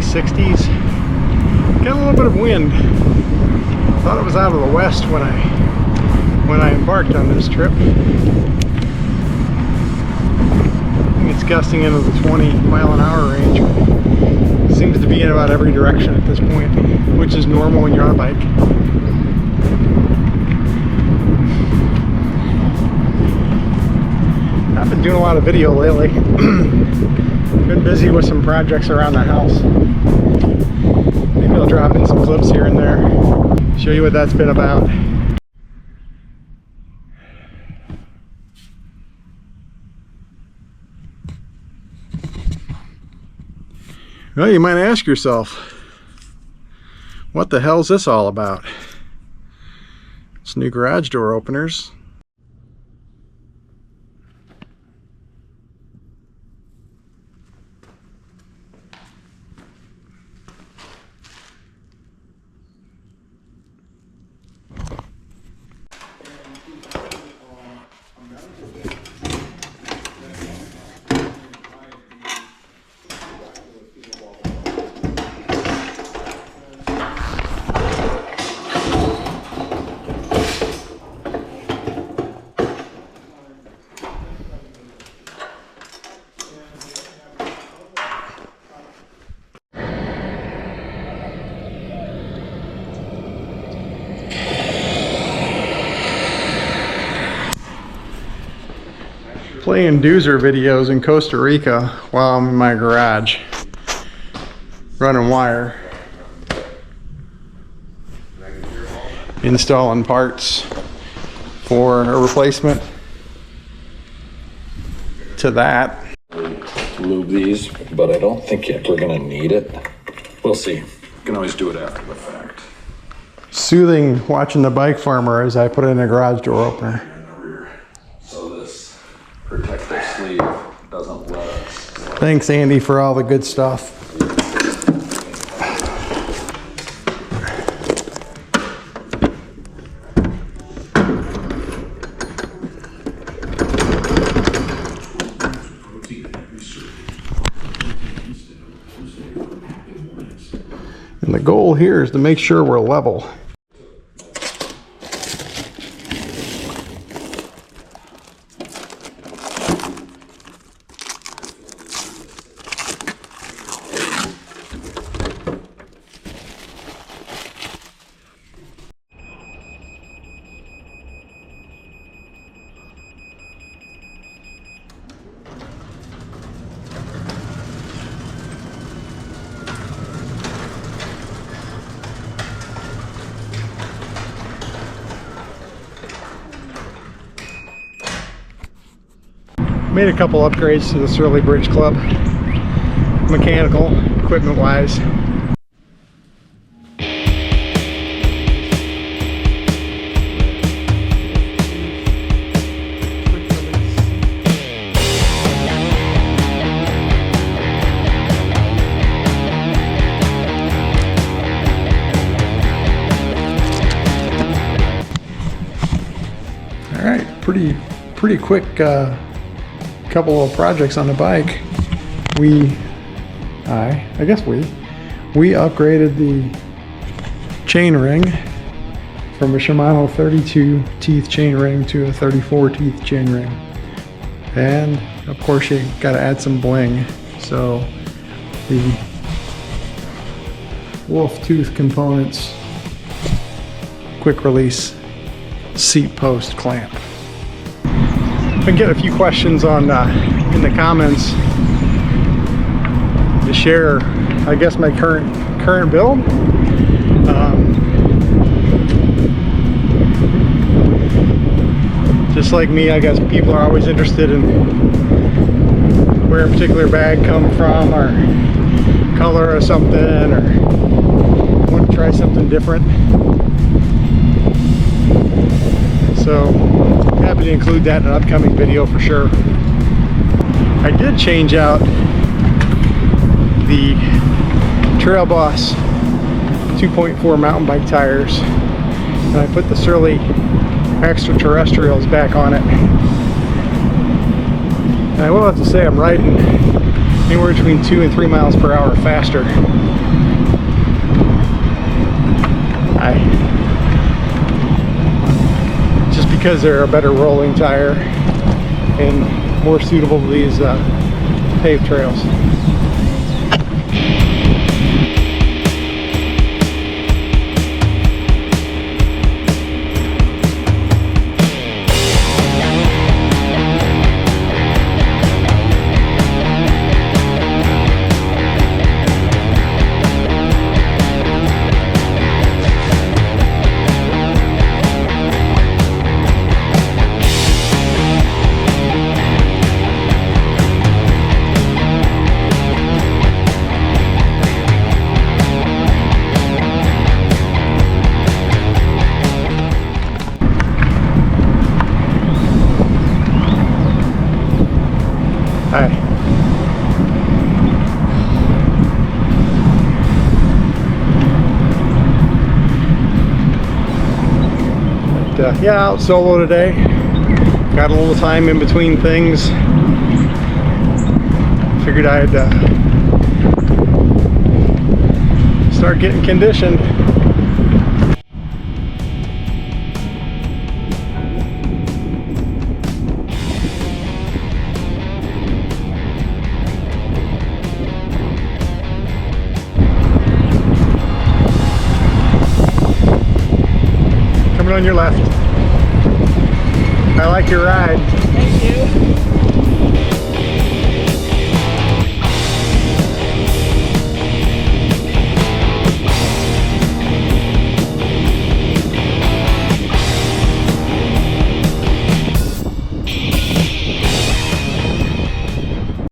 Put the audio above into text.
60s. Got a little bit of wind. Thought it was out of the west when I embarked on this trip. I think it's gusting into the 20-mile-an-hour range. Seems to be in about every direction at this point, which is normal when you're on a bike. I've been doing a lot of video lately. Been busy with some projects around the house. Maybe I'll drop in some clips here and there, show you what that's been about. Well, you might ask yourself, what the hell's this all about? It's new garage door openers. Playing doozer videos in Costa Rica while I'm in my garage running wire, installing parts for a replacement to that. Lube these, but I don't think we're gonna need it. We'll see. You can always do it after the fact. Soothing watching the bike farmer as I put in a garage door opener. Protective sleeve doesn't let us. Thanks, Andy, for all the good stuff. And the goal here is to make sure we're level. Made a couple upgrades to the Surly Bridge Club, mechanical, equipment wise. All right, pretty quick couple of projects on the bike. I guess we upgraded the chainring from a Shimano 32 teeth chainring to a 34 teeth chainring, and of course you got to add some bling. So the wolf tooth components, quick release seat post clamp. Been getting a few questions on in the comments to share, I guess, my current build. Just like me, I guess people are always interested in where a particular bag comes from, or color or something, or want to try something different. So happy to include that in an upcoming video for sure. I did change out the Trail Boss 2.4 mountain bike tires, and I put the Surly extraterrestrials back on it. And I will have to say I'm riding anywhere between 2 and 3 miles per hour faster. Just because they're a better rolling tire and more suitable to these paved trails. Yeah, out solo today. Got a little time in between things. Figured I'd start getting conditioned. Coming on your left. I like your ride. Thank you.